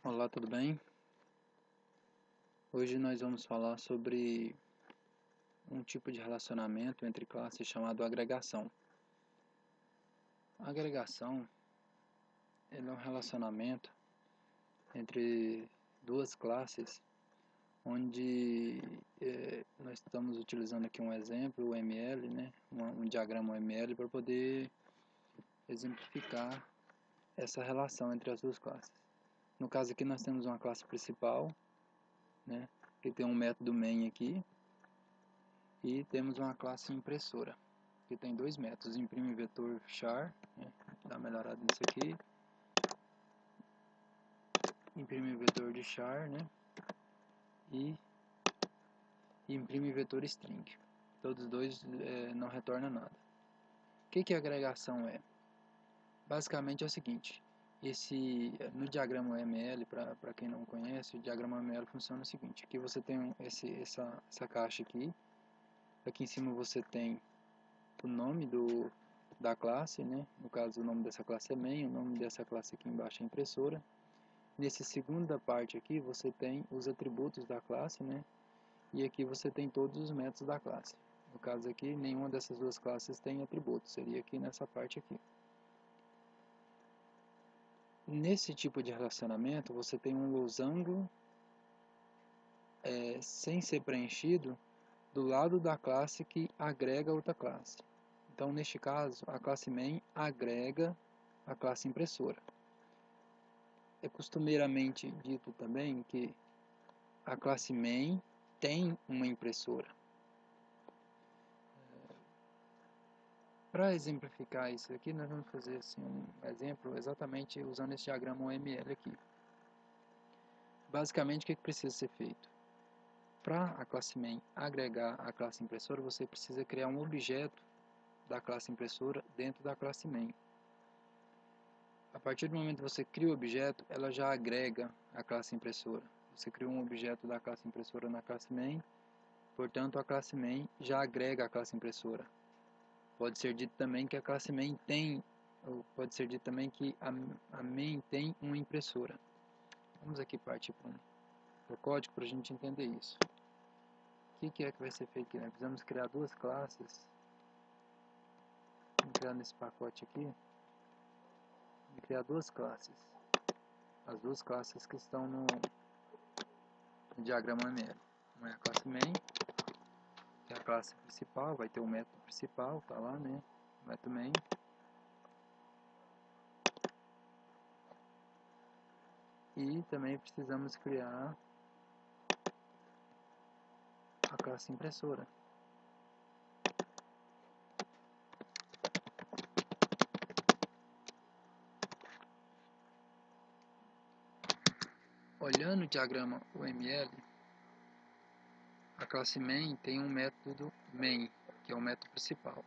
Olá, tudo bem? Hoje nós vamos falar sobre um tipo de relacionamento entre classes chamado agregação. A agregação é um relacionamento entre duas classes onde nós estamos utilizando aqui um exemplo, o ML, né? um diagrama ML para poder exemplificar essa relação entre as duas classes. No caso aqui nós temos uma classe principal, né? Que tem um método main aqui, e temos uma classe impressora, que tem dois métodos, imprime vetor char, né? Dá uma melhorada nisso aqui, imprime vetor de char, né? E imprime vetor string. Todos dois não retornam nada. O que a agregação é? Basicamente é o seguinte, no diagrama ML, para quem não conhece, o diagrama ML funciona o seguinte: aqui você tem essa caixa aqui em cima você tem o nome da classe, né? No caso o nome dessa classe é main, o nome dessa classe aqui embaixo é impressora. Nessa segunda parte aqui você tem os atributos da classe, né? E aqui você tem todos os métodos da classe. No caso aqui, nenhuma dessas duas classes tem atributos, seria aqui nessa parte aqui. Nesse tipo de relacionamento, você tem um losango sem ser preenchido do lado da classe que agrega outra classe. Então, neste caso, a classe main agrega a classe impressora. É costumeiramente dito também que a classe main tem uma impressora. Para exemplificar isso aqui, nós vamos fazer assim, um exemplo exatamente usando esse diagrama OML aqui. Basicamente, o que precisa ser feito? Para a classe main agregar a classe impressora, você precisa criar um objeto da classe impressora dentro da classe main. A partir do momento que você cria o objeto, ela já agrega a classe impressora. Você criou um objeto da classe impressora na classe main, portanto a classe main já agrega a classe impressora. Pode ser dito também que a classe main tem, ou pode ser dito também que a main tem uma impressora. Vamos aqui partir para o código para a gente entender isso. O que é que vai ser feito aqui? Nós precisamos criar duas classes. Vamos criar nesse pacote aqui. Vamos criar duas classes. As duas classes que estão no diagrama ML. Uma é a classe main, que é a classe principal, vai ter o método principal, tá lá, né? O método main. E também precisamos criar a classe impressora. Olhando o diagrama UML, a classe main tem um método main, que é o método principal.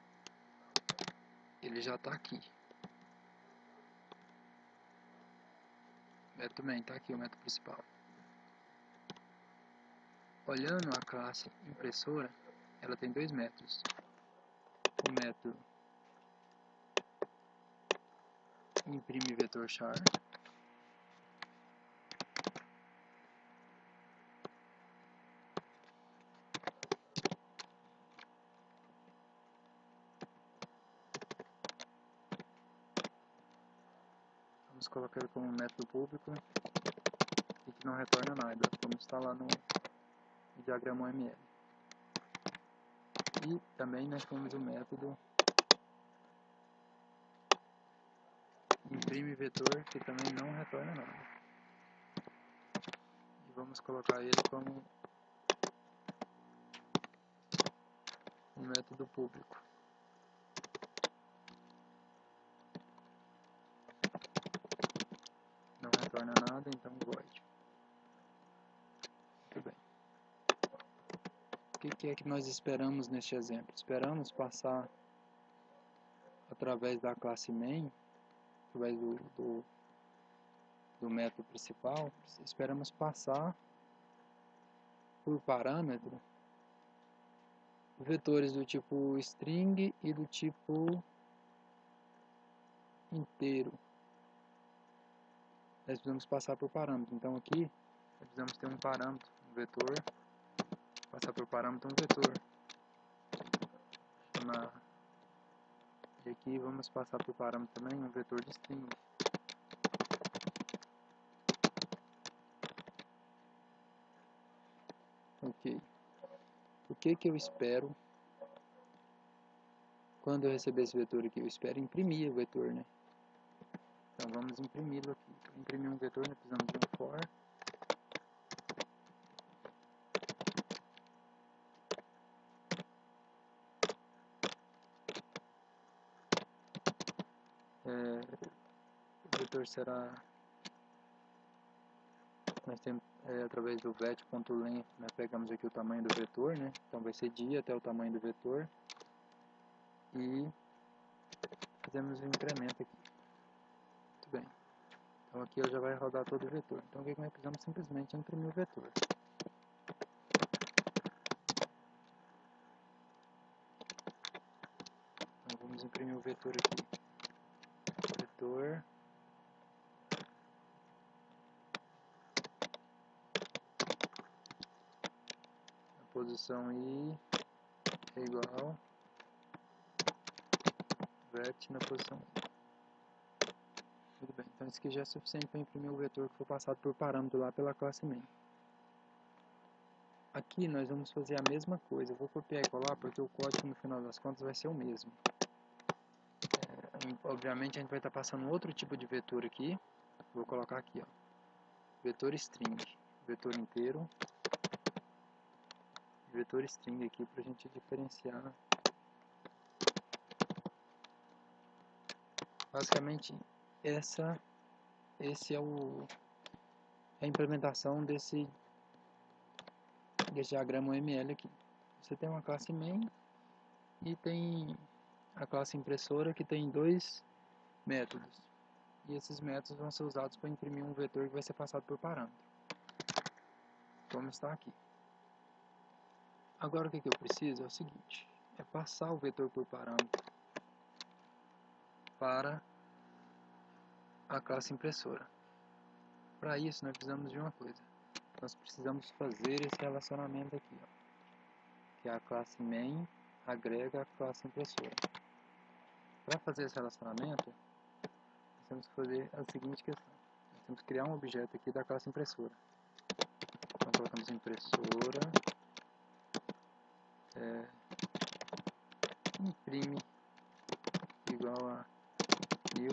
Ele já está aqui. O método main está aqui, o método principal. Olhando a classe impressora, ela tem dois métodos. O método imprime vetor char, vamos colocar ele como método público e que não retorna nada, como está lá no diagrama UML. E também nós temos o método imprime vetor, que também não retorna nada. E vamos colocar ele como um método público. Não retorna nada, então void. Muito bem. O que é que nós esperamos neste exemplo? Esperamos passar através da classe main, através do método principal, esperamos passar por parâmetro vetores do tipo string e do tipo inteiro. nós precisamos passar por parâmetro. Então aqui, nós precisamos ter um parâmetro, um vetor, passar por parâmetro um vetor. Chamar. E aqui vamos passar por parâmetro também um vetor de string. Ok. O que eu espero quando eu receber esse vetor aqui? Eu espero imprimir o vetor, né? Então vamos imprimi-lo aqui. Para imprimir um vetor, nós precisamos de um for. O vetor será, nós temos através do vet.length, nós pegamos aqui o tamanho do vetor, né? Então vai ser dia até o tamanho do vetor e fazemos o incremento aqui. Muito bem. Então aqui já vai rodar todo o vetor. Então o que nós precisamos? Simplesmente imprimir o vetor. Então vamos imprimir o vetor aqui. Vetor. A posição I é igual vet na posição I. Tudo bem. Então isso aqui já é suficiente para imprimir o vetor que for passado por parâmetro lá pela classe main. Aqui nós vamos fazer a mesma coisa. Eu vou copiar e colar porque o código no final das contas vai ser o mesmo. Obviamente a gente vai estar passando outro tipo de vetor aqui. Vou colocar aqui, ó, vetor string, vetor inteiro, vetor string aqui para a gente diferenciar. Basicamente esse é a implementação desse diagrama UML aqui. Você tem uma classe main e tem a classe impressora que tem dois métodos. E esses métodos vão ser usados para imprimir um vetor que vai ser passado por parâmetro. Como está aqui. Agora o que eu preciso é o seguinte, é passar o vetor por parâmetro para a classe impressora. Para isso nós precisamos de uma coisa. Nós precisamos fazer esse relacionamento aqui, ó, que é a classe main agrega a classe impressora. Para fazer esse relacionamento, nós temos que fazer a seguinte questão. Nós temos que criar um objeto aqui da classe impressora. Então colocamos impressora, imprime igual a new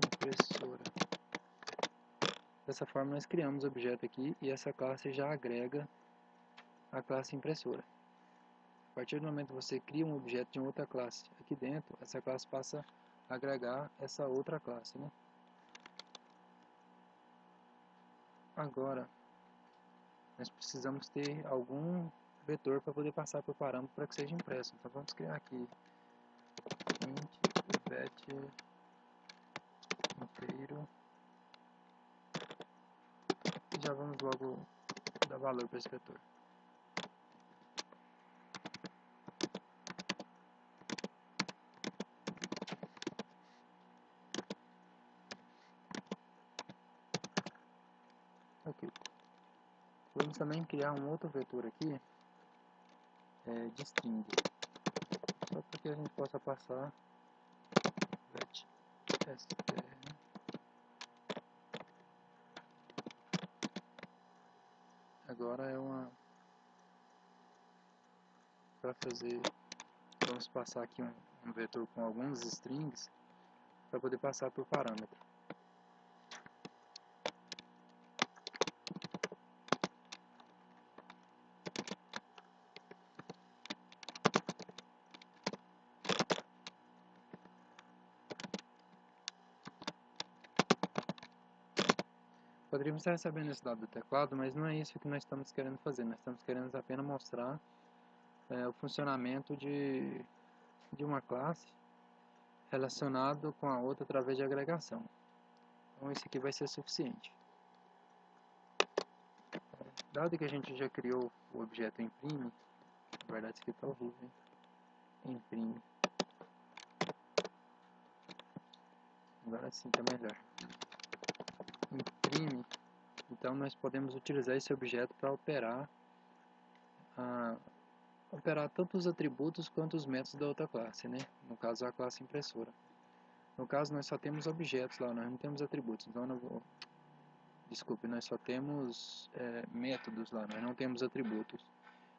impressora. Dessa forma nós criamos o objeto aqui e essa classe já agrega a classe impressora. A partir do momento que você cria um objeto de outra classe aqui dentro, essa classe passa a agregar essa outra classe, né? Agora, nós precisamos ter algum vetor para poder passar por parâmetro para que seja impresso. Então vamos criar aqui int vet inteiro e já vamos logo dar valor para esse vetor. Ok. Vamos também criar um outro vetor aqui de string, só para que a gente possa passar vet str. Agora é para fazer, vamos passar aqui um vetor com alguns strings para poder passar por parâmetro. Poderíamos estar recebendo esse dado do teclado, mas não é isso que nós estamos querendo fazer. Nós estamos querendo apenas mostrar o funcionamento de uma classe relacionado com a outra através de agregação. Então isso aqui vai ser suficiente. Dado que a gente já criou o objeto imprime, na verdade isso aqui está horrível, hein? Imprime. Agora sim está melhor. imprime, então nós podemos utilizar esse objeto para operar tanto os atributos quanto os métodos da outra classe, né? No caso, a classe impressora. No caso, nós só temos objetos lá, nós não temos atributos. Então, desculpe, nós só temos métodos lá, nós não temos atributos.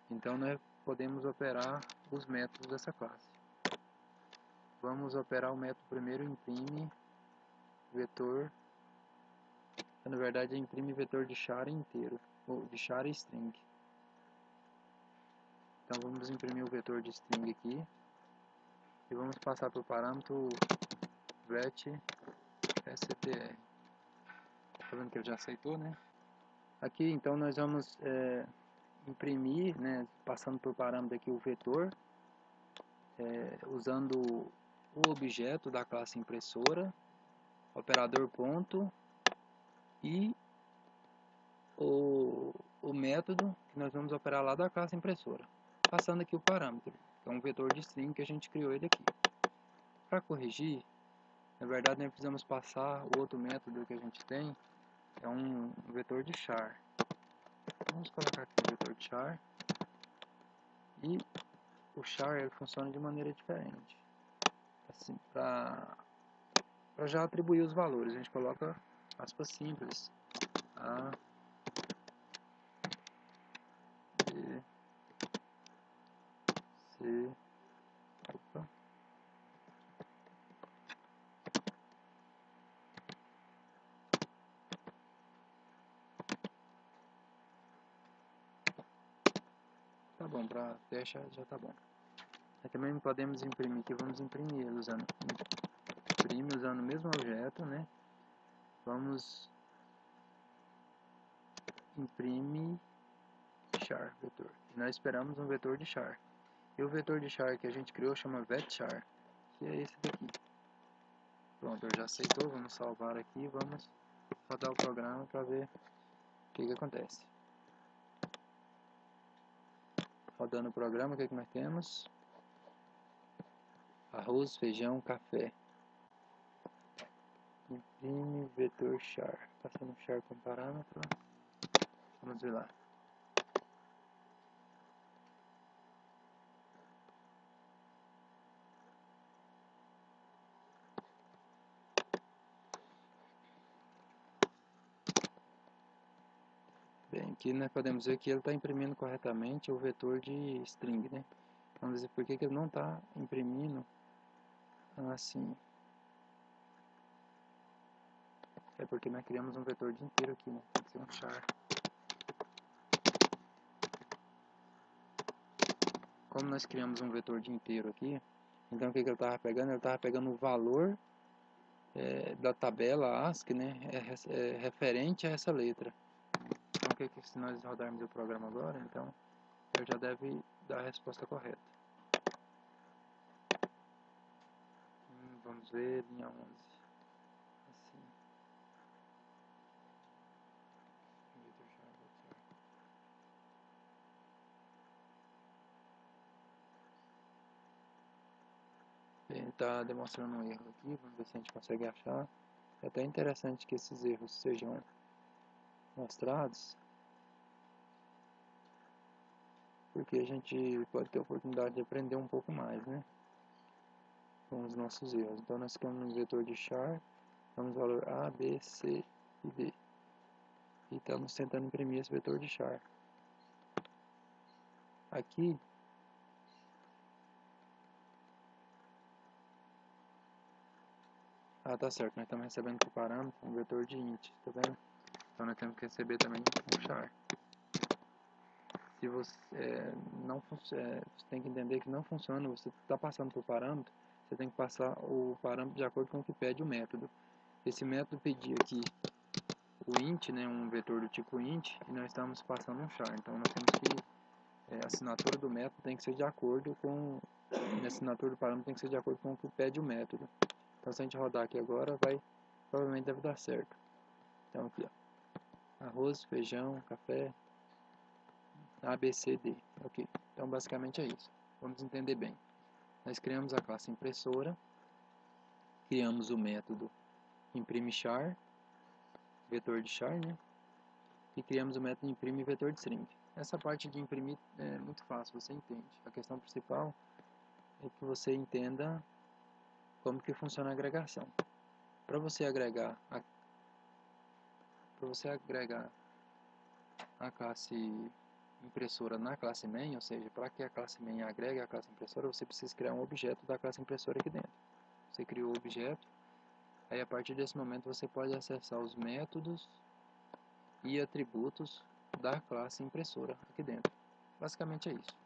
Então, nós podemos operar os métodos dessa classe. Vamos operar o método primeiro, imprime vetor. Na verdade, é imprime vetor de char inteiro, ou de char e string. Então, vamos imprimir o vetor de string aqui. E vamos passar para o parâmetro vet str. Tá vendo que ele já aceitou, né? Aqui, então, nós vamos imprimir, né, passando por parâmetro aqui o vetor, usando o objeto da classe impressora, operador ponto e o método que nós vamos operar lá da classe impressora. Passando aqui o parâmetro, que é um vetor de string que a gente criou ele aqui. Para corrigir, na verdade nós precisamos passar o outro método que a gente tem, é um vetor de char. Vamos colocar aqui o vetor de char. E o char ele funciona de maneira diferente. Assim, para já atribuir os valores, a gente coloca aspas simples. A, B, C, opa. Tá bom, para teste já tá bom. Aí também podemos imprimir aqui, vamos imprimir ele usando imprime usando o mesmo objeto, né? Vamos imprime char vetor. E nós esperamos um vetor de char. E o vetor de char que a gente criou chama vetchar, que é esse daqui. Pronto, eu já aceitou, vamos salvar aqui, vamos rodar o programa para ver o que acontece. Rodando o programa, o que nós temos? Arroz, feijão, café. Imprime vetor char. Passando char com parâmetro. Vamos ver lá. Bem, aqui nós podemos ver que ele está imprimindo corretamente o vetor de string, né? Vamos ver por que ele não está imprimindo assim. É porque nós criamos um vetor de inteiro aqui, né? Tem que ser um char. Como nós criamos um vetor de inteiro aqui, então o que ele estava pegando? Ele estava pegando o valor da tabela ASCII, né? Referente a essa letra. Então, se nós rodarmos o programa agora, então ele já deve dar a resposta correta. Vamos ver, linha 11. Assim. Ele está demonstrando um erro aqui, vamos ver se a gente consegue achar. É até interessante que esses erros sejam mostrados, porque a gente pode ter a oportunidade de aprender um pouco mais, né? Com os nossos erros. Então nós criamos um vetor de char, damos valor A, B, C e D. E estamos tentando imprimir esse vetor de char. Aqui, tá certo, nós estamos recebendo por parâmetro um vetor de int, tá vendo? Então nós temos que receber também um char. Se você você tem que entender que não funciona, você está passando por parâmetro, você tem que passar o parâmetro de acordo com o que pede o método. Esse método pedia aqui o int, né, um vetor do tipo int, e nós estamos passando um char. Então nós temos que a assinatura do método tem que ser de acordo com a assinatura do parâmetro tem que ser de acordo com o que pede o método. Então se a gente rodar aqui agora, provavelmente deve dar certo. Então aqui, ó, arroz, feijão, café, A, B, C, D. Ok, então basicamente é isso. Vamos entender bem. Nós criamos a classe impressora, criamos o método imprime char, vetor de char, né? E criamos o método imprime vetor de string. Essa parte de imprimir é muito fácil, você entende. A questão principal é que você entenda como que funciona a agregação. Para você agregar a classe impressora na classe main, ou seja, para que a classe main agregue a classe impressora, você precisa criar um objeto da classe impressora aqui dentro. Você criou o objeto, aí a partir desse momento você pode acessar os métodos e atributos da classe impressora aqui dentro. Basicamente é isso.